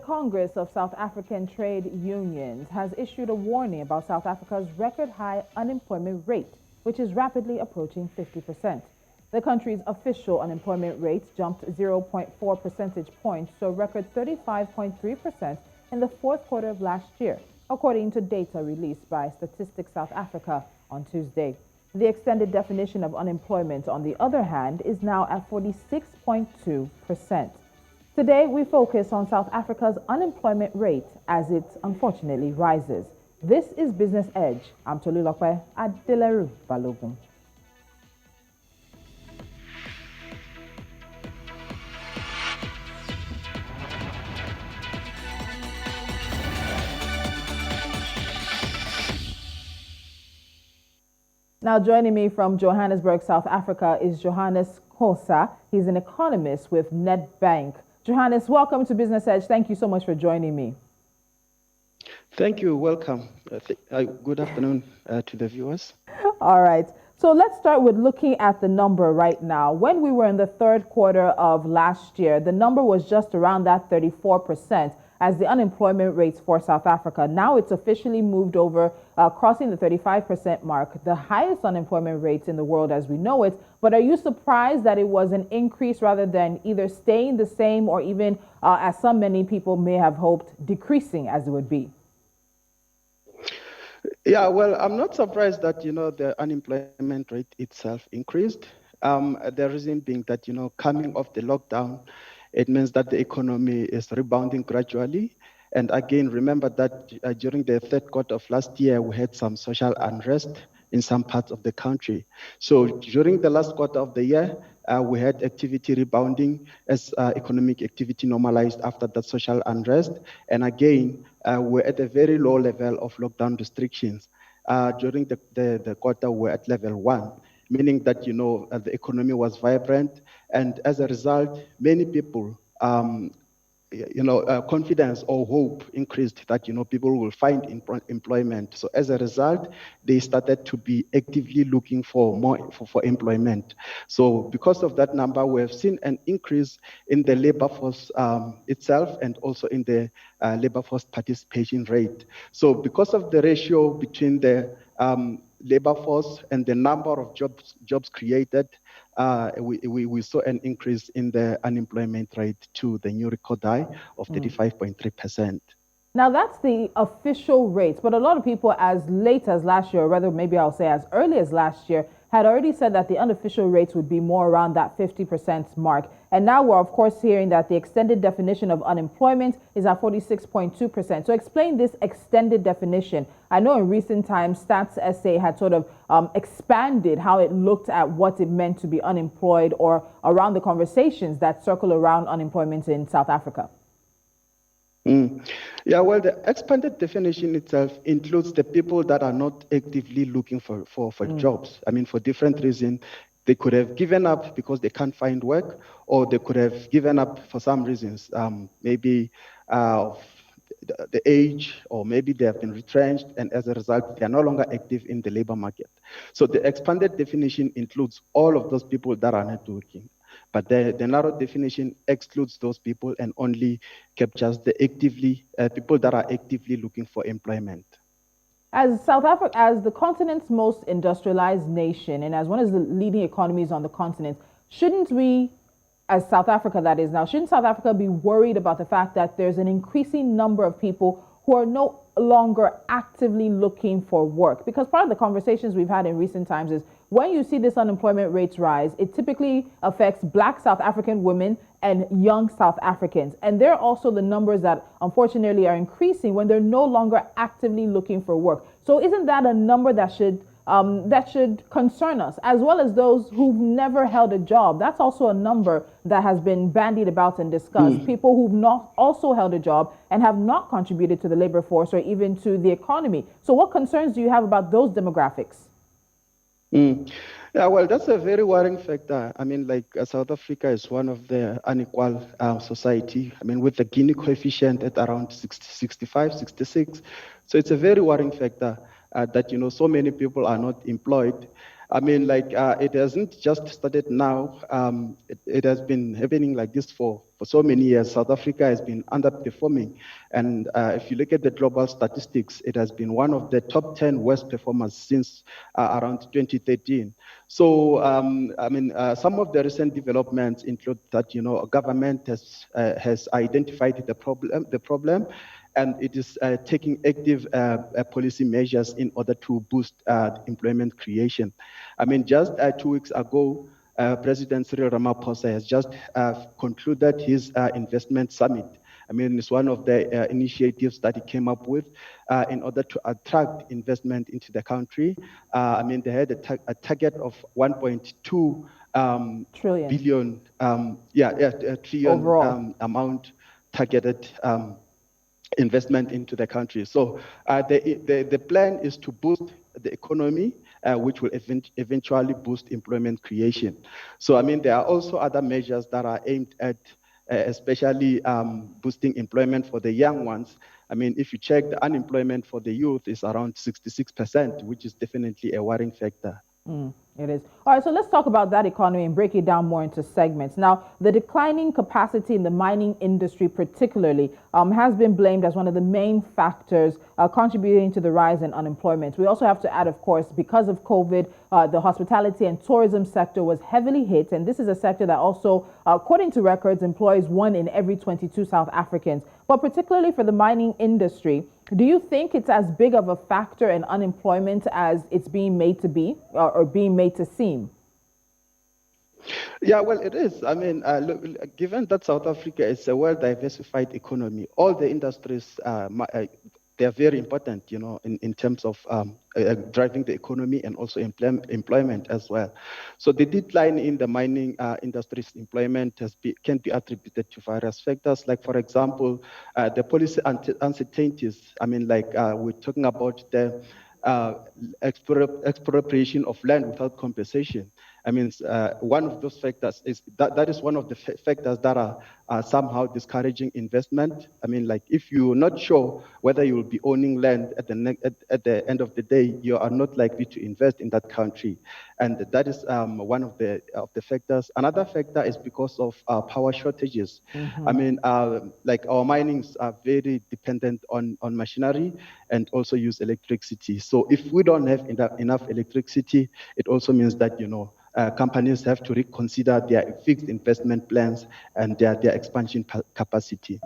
Congress of South African Trade Unions has issued a warning about South Africa's record high unemployment rate, which is rapidly approaching 50%. The country's official unemployment rate jumped 0.4 percentage points to a record 35.3% in the fourth quarter of last year, according to data released by Statistics South Africa on Tuesday. The extended definition of unemployment, on the other hand, is now at 46.2%. Today, we focus on South Africa's unemployment rate as it unfortunately rises. This is Business Edge. I'm Tolulope, Adeleru, Balogun. Now, joining me from Johannesburg, South Africa, is Johannes Khosa. He's an economist with Nedbank. Johannes, welcome to Business Edge. Thank you so much for joining me. Thank you. Welcome. Good afternoon to the viewers. All right. So let's start with looking at the number right now. When we were in the third quarter of last year, the number was just around that 34% as the unemployment rates for South Africa. Now it's officially moved over, crossing the 35% mark, the highest unemployment rates in the world as we know it. But are you surprised that it was an increase rather than either staying the same or even, as many people may have hoped, decreasing as it would be? Yeah, well, I'm not surprised that, the unemployment rate itself increased. The reason being that, coming off the lockdown, it means that the economy is rebounding gradually. And again, remember that during the third quarter of last year, we had some social unrest in some parts of the country. So during the last quarter of the year, we had activity rebounding as economic activity normalized after that social unrest. And again, we're at a very low level of lockdown restrictions. During the quarter, we're at level 1, meaning that, the economy was vibrant. And as a result, many people, confidence or hope increased that, people will find employment. So as a result, they started to be actively looking for employment. So because of that number, we have seen an increase in the labor force itself and also in the labor force participation rate. So because of the ratio between the labor force and the number of jobs created, we saw an increase in the unemployment rate to the new record high of 35.3%. Now, that's the official rate, but a lot of people as late as last year, or rather maybe I'll say as early as last year, had already said that the unofficial rates would be more around that 50% mark. And now we're, of course, hearing that the extended definition of unemployment is at 46.2%. So explain this extended definition. I know in recent times, Stats SA had sort of expanded how it looked at what it meant to be unemployed or around the conversations that circle around unemployment in South Africa. Yeah, well, the expanded definition itself includes the people that are not actively looking for jobs. I mean, for different reasons. They could have given up because they can't find work, or they could have given up for some reasons, maybe the age, or maybe they have been retrenched, and as a result, they are no longer active in the labor market. So the expanded definition includes all of those people that are not working. But the narrow definition excludes those people and only captures the people that are actively looking for employment. As South Africa, as the continent's most industrialized nation and as one of the leading economies on the continent, shouldn't we, as South Africa that is now, shouldn't South Africa be worried about the fact that there's an increasing number of people who are no longer actively looking for work? Because part of the conversations we've had in recent times is when you see this unemployment rates rise, it typically affects Black South African women and young South Africans. And they're also the numbers that unfortunately are increasing when they're no longer actively looking for work. So isn't that a number that should concern us, as well as those who've never held a job? That's also a number that has been bandied about and discussed. People who've not also held a job and have not contributed to the labor force or even to the economy. So what concerns do you have about those demographics? Yeah, well, that's a very worrying factor. I mean, South Africa is one of the unequal society. I mean, with the Gini coefficient at around 65, 66. So it's a very worrying factor that, so many people are not employed. I mean, like it hasn't just started now. It has been happening like this for so many years. South Africa has been underperforming. And if you look at the global statistics, it has been one of the top 10 worst performers since around 2013. So, I mean, some of the recent developments include that, government has identified the problem, and it is taking active policy measures in order to boost employment creation. I mean, just 2 weeks ago, President Cyril Ramaphosa has just concluded his investment summit. I mean, it's one of the initiatives that he came up with in order to attract investment into the country. I mean, they had a target of 1.2 Trillion billion, a trillion overall. amount targeted investment into the country. So the plan is to boost the economy, which will eventually boost employment creation. So, I mean, there are also other measures that are aimed at especially boosting employment for the young ones. I mean, if you check, the unemployment for the youth is around 66%, which is definitely a worrying factor. It is. All right, so let's talk about that economy and break it down more into segments. Now, the declining capacity in the mining industry, particularly, has been blamed as one of the main factors contributing to the rise in unemployment. We also have to add, of course, because of COVID, the hospitality and tourism sector was heavily hit. And this is a sector that also, according to records, employs 1 in every 22 South Africans. But particularly for the mining industry, do you think it's as big of a factor in unemployment as it's being made to be or being made to seem? Yeah, well, it is. I mean, look, given that South Africa is a well-diversified economy, all the industries, they're very important, in terms of driving the economy and also employment as well. So the decline in the mining industry's employment can be attributed to various factors, like, for example, the policy uncertainties. I mean, like we're talking about the uh, expropriation of land without compensation. I mean, one of those factors is that is one of the factors that are somehow discouraging investment. I mean, like if you're not sure whether you will be owning land at the end of the day, you are not likely to invest in that country, and that is one of the factors. Another factor is because of power shortages. I mean, like our minings are very dependent on machinery and also use electricity. So if we don't have enough electricity, it also means that companies have to reconsider their fixed investment plans and their expansion capacity.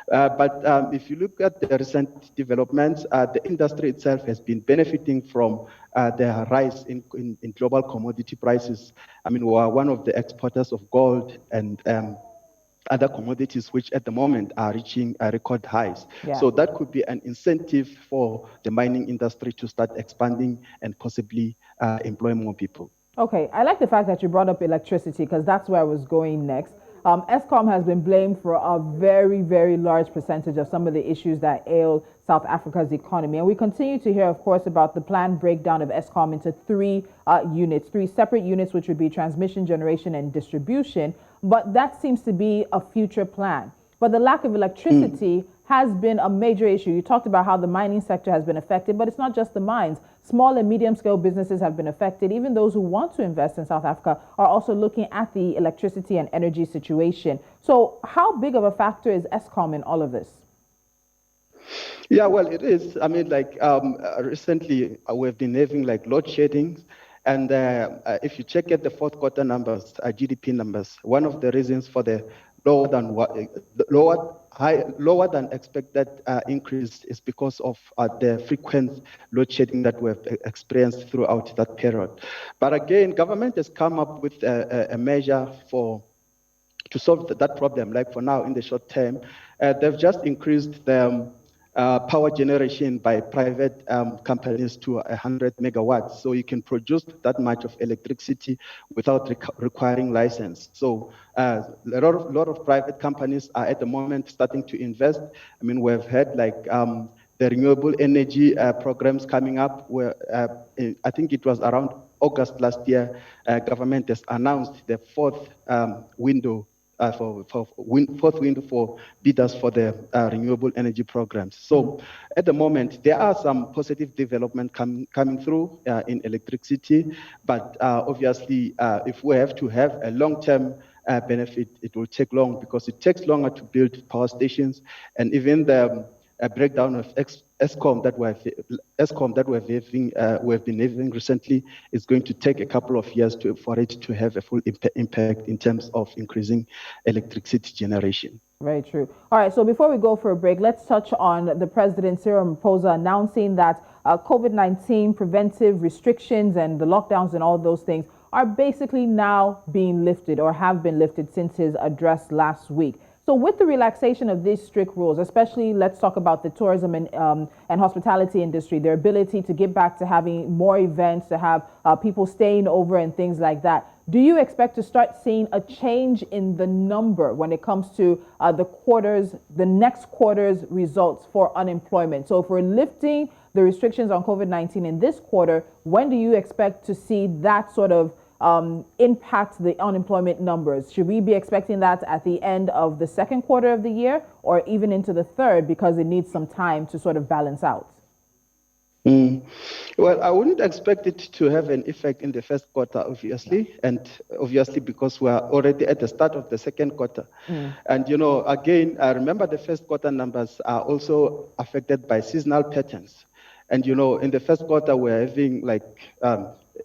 But if you look at the recent developments, the industry itself has been benefiting from the rise in global commodity prices. I mean, we are one of the exporters of gold and other commodities, which at the moment are reaching record highs. Yeah. So that could be an incentive for the mining industry to start expanding and possibly employ more people. Okay, I like the fact that you brought up electricity because that's where I was going next. ESCOM has been blamed for a very, very large percentage of some of the issues that ail South Africa's economy. And we continue to hear, of course, about the planned breakdown of ESCOM into three units, three separate units, which would be transmission, generation, and distribution. But that seems to be a future plan. But the lack of Mm. electricity has been a major issue. You talked about how the mining sector has been affected, but it's not just the mines. Small and medium scale businesses have been affected. Even those who want to invest in South Africa are also looking at the electricity and energy situation. So, how big of a factor is ESCOM in all of this? Yeah, well, it is. I mean, like recently we've been having like load shedding, and if you check at the fourth quarter numbers, GDP numbers, one of the reasons for the lower than what lower than expected increase is because of the frequent load shedding that we've experienced throughout that period. But again, government has come up with a measure to solve that problem. Like for now, in the short term, they've just increased the power generation by private companies to 100 megawatts. So you can produce that much of electricity without requiring license. So a lot of private companies are at the moment starting to invest. I mean, we've had like the renewable energy programs coming up where I think it was around August last year, government has announced the fourth window fourth window for bidders for the renewable energy programs. So at the moment, there are some positive development coming through in electricity, but obviously, if we have to have a long-term benefit, it will take long because it takes longer to build power stations, and even the breakdown of ESCOM that we have been having recently is going to take a couple of years for it to have a full impact in terms of increasing electricity generation. Very true. All right, so before we go for a break, let's touch on the President Cyril Ramaphosa announcing that COVID-19 preventive restrictions and the lockdowns and all those things are basically now being lifted or have been lifted since his address last week. So with the relaxation of these strict rules, especially let's talk about the tourism and hospitality industry, their ability to get back to having more events, to have people staying over and things like that. Do you expect to start seeing a change in the number when it comes to the next quarter's results for unemployment? So if we're lifting the restrictions on COVID-19 in this quarter, when do you expect to see that sort of impact the unemployment numbers? Should we be expecting that at the end of the second quarter of the year or even into the third, because it needs some time to sort of balance out? Well, I wouldn't expect it to have an effect in the first quarter, obviously, because we are already at the start of the second quarter. And, again, I remember the first quarter numbers are also affected by seasonal patterns. And, in the first quarter, we're having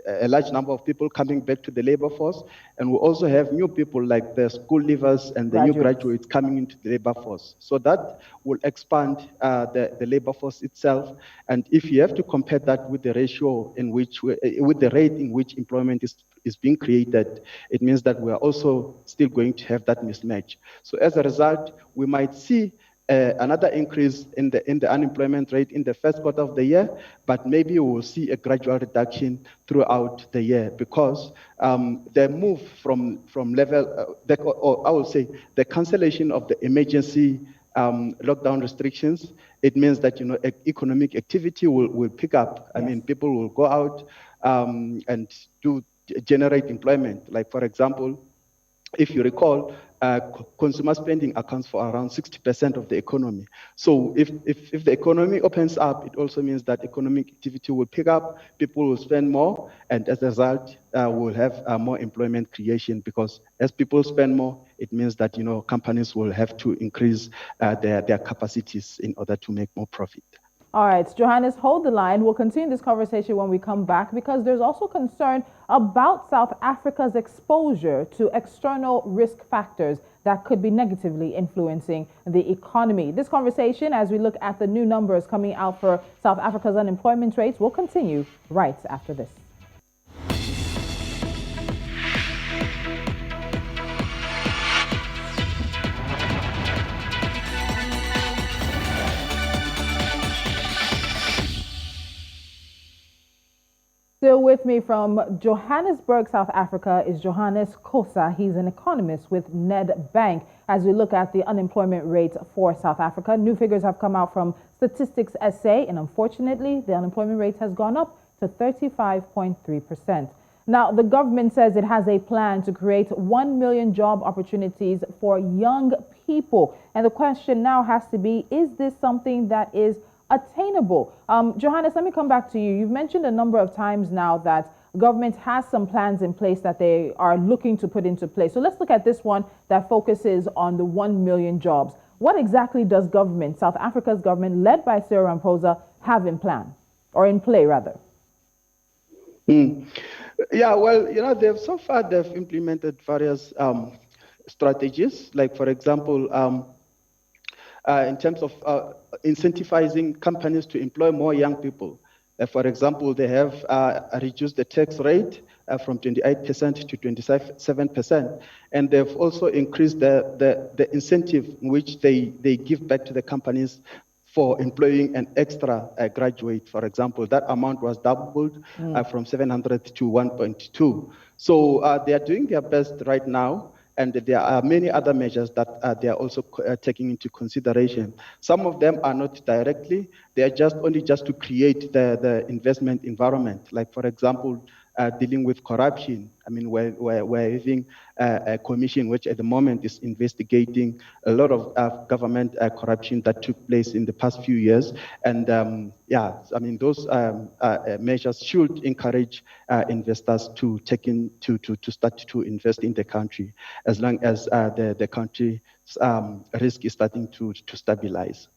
a large number of people coming back to the labor force. And we also have new people like the school leavers and the new graduates coming into the labor force. So that will expand the labor force itself. And if you have to compare that with the ratio with the rate in which employment is being created, it means that we are also still going to have that mismatch. So as a result, we might see another increase in the unemployment rate in the first quarter of the year, but maybe we will see a gradual reduction throughout the year because the move from level, or I would say the cancellation of the emergency lockdown restrictions, it means that economic activity will pick up. I mean, people will go out and generate employment. Like for example, if you recall, consumer spending accounts for around 60% of the economy. So if the economy opens up, it also means that economic activity will pick up, people will spend more, and as a result, we'll have more employment creation because as people spend more, it means that companies will have to increase their capacities in order to make more profit. All right, Johannes, hold the line. We'll continue this conversation when we come back because there's also concern about South Africa's exposure to external risk factors that could be negatively influencing the economy. This conversation, as we look at the new numbers coming out for South Africa's unemployment rates, will continue right after this. Still with me from Johannesburg, South Africa, is Johannes Khosa. He's an economist with Nedbank. As we look at the unemployment rate for South Africa, new figures have come out from Statistics SA, and unfortunately, the unemployment rate has gone up to 35.3%. Now, the government says it has a plan to create 1 million job opportunities for young people. And the question now has to be, is this something that is attainable? Johannes, let me come back to you. You've mentioned a number of times now that government has some plans in place that they are looking to put into place. So let's look at this one that focuses on the 1 million jobs. What exactly does government, South Africa's government, led by Cyril Ramaphosa, have in plan, or in play rather? Yeah, well, they've implemented various strategies, like for example, in terms of incentivizing companies to employ more young people. For example, they have reduced the tax rate from 28% to 27%. And they've also increased the incentive in which they give back to the companies for employing an extra graduate. For example, that amount was doubled from 700 to 1.2. So they are doing their best right now. And there are many other measures that they are also taking into consideration. Some of them are not directly, they are just to create the investment environment. Like, for example, dealing with corruption. I mean, we're having a commission which at the moment is investigating a lot of government corruption that took place in the past few years. And I mean, those measures should encourage investors to start to invest in the country, as long as the country's risk is starting to stabilize.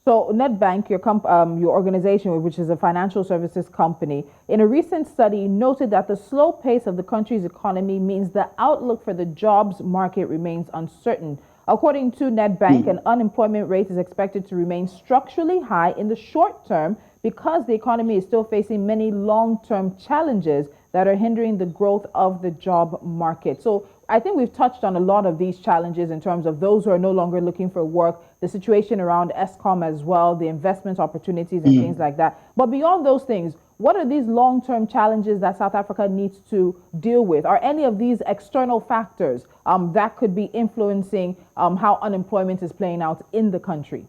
So Nedbank, your organization, which is a financial services company, in a recent study noted that the slow pace of the country's economy means the outlook for the jobs market remains uncertain. According to Nedbank, an unemployment rate is expected to remain structurally high in the short term because the economy is still facing many long-term challenges that are hindering the growth of the job market. So I think we've touched on a lot of these challenges in terms of those who are no longer looking for work, the situation around ESCOM as well, the investment opportunities and things like that. But beyond those things, what are these long-term challenges that South Africa needs to deal with? Are any of these external factors that could be influencing how unemployment is playing out in the country?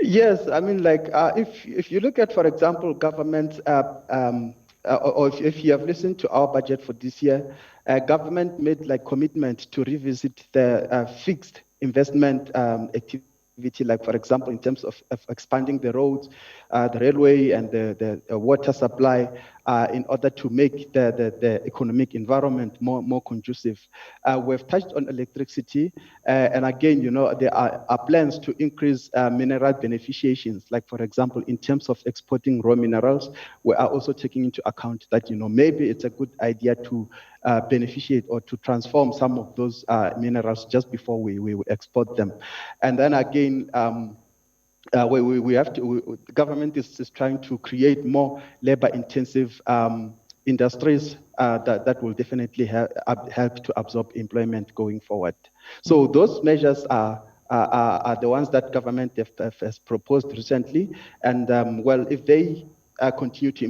Yes, I mean, like if you look at, for example, government, or if you have listened to our budget for this year, government made like commitment to revisit the fixed investment activity, like for example, in terms of expanding the roads, the railway, and the water supply, in order to make the economic environment more conducive. We've touched on electricity, and again, there are plans to increase mineral beneficiations, like for example, in terms of exporting raw minerals. We are also taking into account that maybe it's a good idea to beneficiate or to transform some of those minerals just before we export them. And then again, we have to, the government is trying to create more labor-intensive industries that will definitely help to absorb employment going forward. So those measures are the ones that government has proposed recently. And well, if they continue to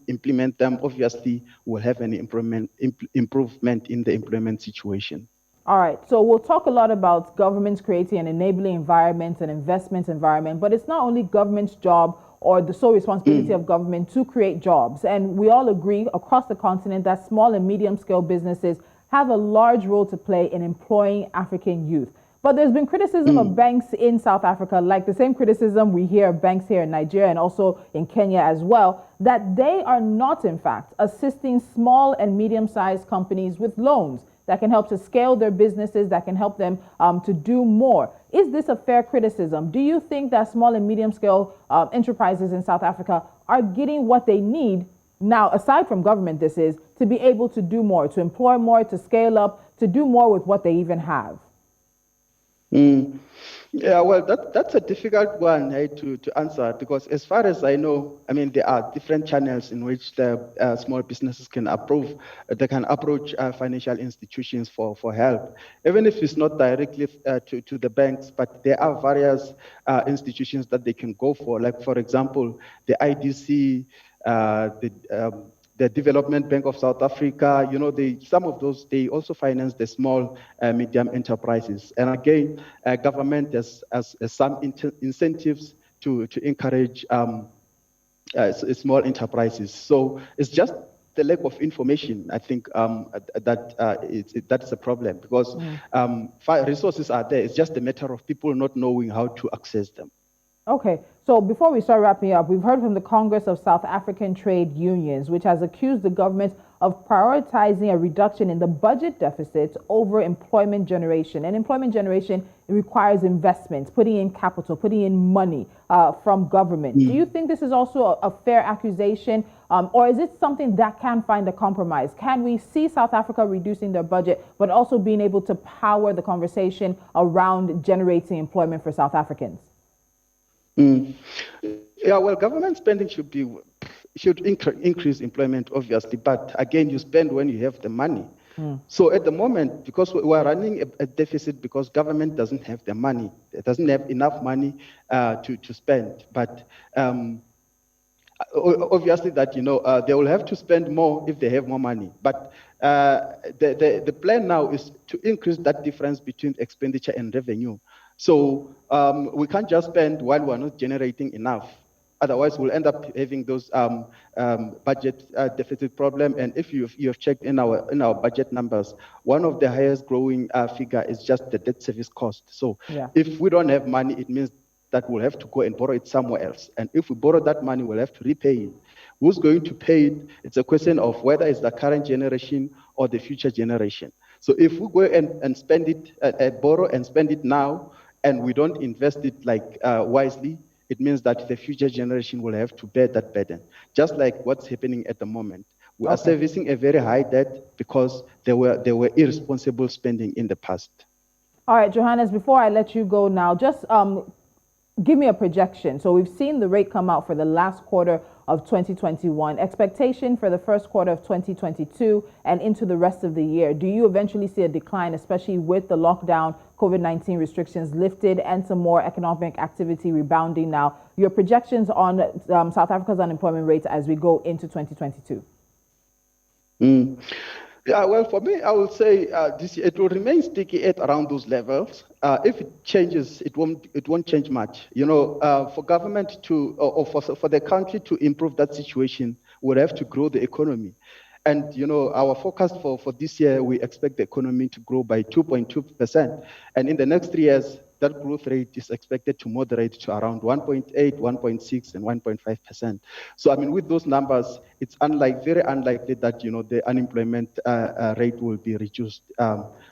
implement them, obviously we'll have an improvement in the employment situation. All right, so we'll talk a lot about governments creating an enabling environment and investment environment, but it's not only government's job or the sole responsibility of government to create jobs. And we all agree across the continent that small and medium scale businesses have a large role to play in employing African youth. But there's been criticism of banks in South Africa, like the same criticism we hear of banks here in Nigeria and also in Kenya as well, that they are not, in fact, assisting small and medium-sized companies with loans that can help to scale their businesses, that can help them to do more. Is this a fair criticism? Do you think that small and medium-scale enterprises in South Africa are getting what they need now, aside from government, this is, to be able to do more, to employ more, to scale up, to do more with what they even have? Yeah, well, that's a difficult one, to answer, because as far as I know, I mean, there are different channels in which the small businesses can approach financial institutions for help, even if it's not directly to the banks, but there are various institutions that they can go for, like, for example, the IDC, the Development Bank of South Africa. Some of those, they also finance the small, medium enterprises. And again, government has some incentives to encourage small enterprises. So it's just the lack of information, I think, that's a problem, because resources are there. It's just a matter of people not knowing how to access them. Okay, so before we start wrapping up, we've heard from the Congress of South African Trade Unions, which has accused the government of prioritizing a reduction in the budget deficit over employment generation. And employment generation requires investments, putting in capital, putting in money from government. Do you think this is also a fair accusation, or is it something that can find a compromise? Can we see South Africa reducing their budget, but also being able to power the conversation around generating employment for South Africans? Yeah, well, government spending should increase employment, obviously, but again, you spend when you have the money. So at the moment, because we are running a deficit because government doesn't have the money, it doesn't have enough money to spend. But obviously that they will have to spend more if they have more money. But the plan now is to increase that difference between expenditure and revenue. So we can't just spend while we're not generating enough. Otherwise, we'll end up having those budget deficit problem. And if you've checked in our budget numbers, one of the highest growing figure is just the debt service cost. So Yeah. if we don't have money, it means that we'll have to go and borrow it somewhere else. And if we borrow that money, we'll have to repay it. Who's going to pay it? It's a question of whether it's the current generation or the future generation. So if we go and spend it, borrow and spend it now, and we don't invest it wisely, it means that the future generation will have to bear that burden, just like what's happening at the moment. We are servicing a very high debt because there were irresponsible spending in the past. All right, Johannes, before I let you go now, just give me a projection. So we've seen the rate come out for the last quarter of 2021. Expectation for the first quarter of 2022 and into the rest of the year. Do you eventually see a decline, especially with the lockdown, COVID-19 restrictions lifted, and some more economic activity rebounding now? Your projections on South Africa's unemployment rate as we go into 2022? Yeah, well, for me, I would say it will remain sticky at around those levels. If it changes, it won't change much. For government to, or for the country to improve that situation, we'll have to grow the economy. And, our forecast for this year, we expect the economy to grow by 2.2%. And in the next 3 years, that growth rate is expected to moderate to around 1.8, 1.6, and 1.5%. So, with those numbers, it's very unlikely that, the unemployment rate will be reduced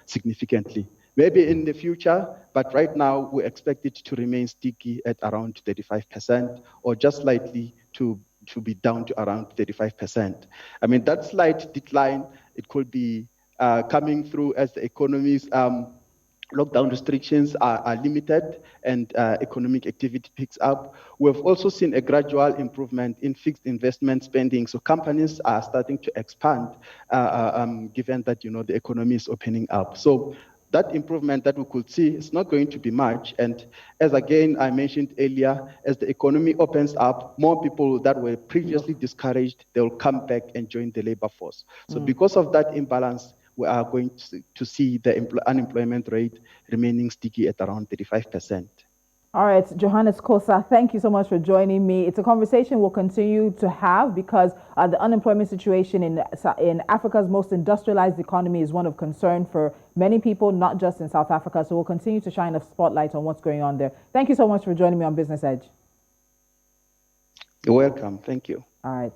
significantly. Maybe in the future, but right now, we expect it to remain sticky at around 35% or just slightly to be down to around 35%. That slight decline, it could be coming through as the economy's lockdown restrictions are limited and economic activity picks up. We've also seen a gradual improvement in fixed investment spending. So companies are starting to expand given that, the economy is opening up. So that improvement that we could see is not going to be much. And as again, I mentioned earlier, as the economy opens up, more people that were previously discouraged, they will come back and join the labor force. So because of that imbalance, we are going to see the unemployment rate remaining sticky at around 35%. All right, Johannes Khosa, thank you so much for joining me. It's a conversation we'll continue to have because the unemployment situation in Africa's most industrialized economy is one of concern for many people, not just in South Africa. So we'll continue to shine a spotlight on what's going on there. Thank you so much for joining me on Business Edge. You're welcome. Thank you. All right.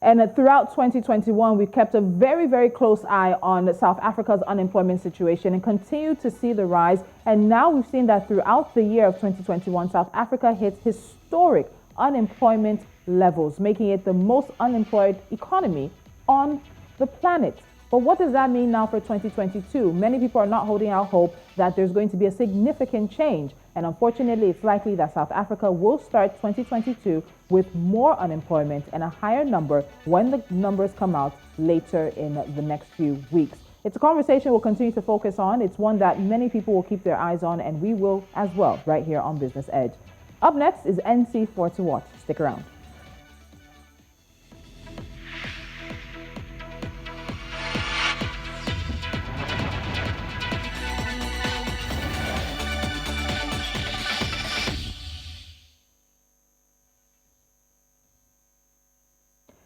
And throughout 2021, we've kept a very, very close eye on South Africa's unemployment situation and continue to see the rise. And now we've seen that throughout the year of 2021, South Africa hit historic unemployment levels, making it the most unemployed economy on the planet. But what does that mean now for 2022? Many people are not holding out hope that there's going to be a significant change. And unfortunately, it's likely that South Africa will start 2022 with more unemployment and a higher number when the numbers come out later in the next few weeks. It's a conversation we'll continue to focus on. It's one that many people will keep their eyes on, and we will as well right here on Business Edge. Up next is NC4 to Watch. Stick around.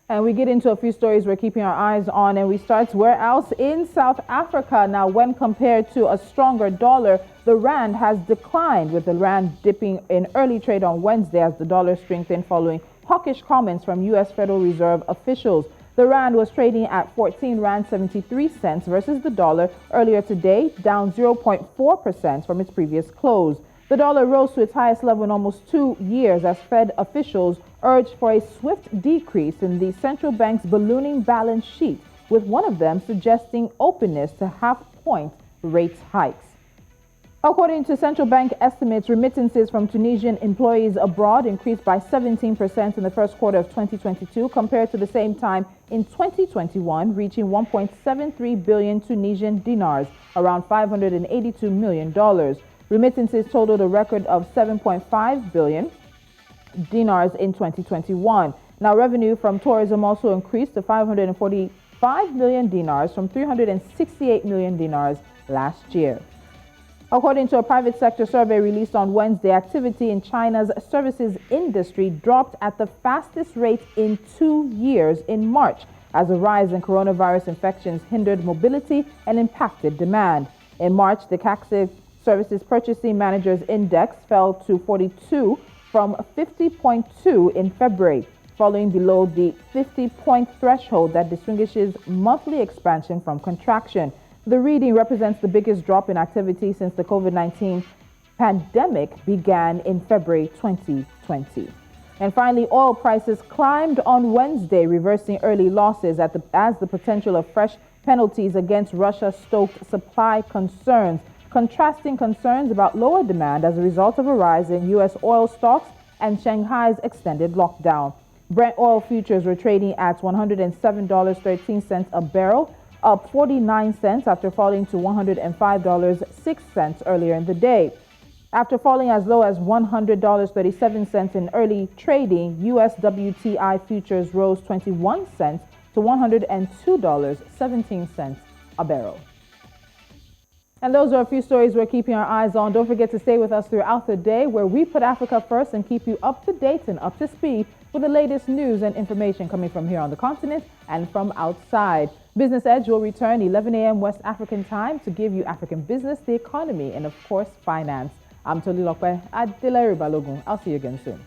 And we get into a few stories we're keeping our eyes on, and we start where else? In South Africa. Now, when compared to a stronger dollar, the rand has declined, with the rand dipping in early trade on Wednesday as the dollar strengthened following hawkish comments from U.S. Federal Reserve officials. The rand was trading at 14 rand 73 cents versus the dollar earlier today, down 0.4% from its previous close. The dollar rose to its highest level in almost 2 years as Fed officials urged for a swift decrease in the central bank's ballooning balance sheet, with one of them suggesting openness to half-point rate hikes. According to central bank estimates, remittances from Tunisian employees abroad increased by 17% in the first quarter of 2022 compared to the same time in 2021, reaching 1.73 billion Tunisian dinars, around $582 million. Remittances totaled a record of 7.5 billion dinars in 2021. Now, revenue from tourism also increased to 545 million dinars from 368 million dinars last year. According to a private sector survey released on Wednesday, activity in China's services industry dropped at the fastest rate in 2 years in March, as a rise in coronavirus infections hindered mobility and impacted demand. In March, the CAC Services Purchasing Managers Index fell to 42 from 50.2 in February, falling below the 50-point threshold that distinguishes monthly expansion from contraction. The reading represents the biggest drop in activity since the COVID-19 pandemic began in February 2020. And finally, oil prices climbed on Wednesday, reversing early losses as the potential of fresh penalties against Russia stoked supply concerns, contrasting concerns about lower demand as a result of a rise in U.S. oil stocks and Shanghai's extended lockdown. Brent oil futures were trading at $107.13 a barrel, up 49 cents after falling to $105.06 earlier in the day. After falling as low as $100.37 in early trading, U.S. WTI futures rose 21 cents to $102.17 a barrel. And those are a few stories we're keeping our eyes on. Don't forget to stay with us throughout the day, where we put Africa first and keep you up to date and up to speed with the latest news and information coming from here on the continent and from outside. Business Edge will return 11 a.m. West African time to give you African business, the economy, and of course, finance. I'm Tolulope, Adeleru Balogun. I'll see you again soon.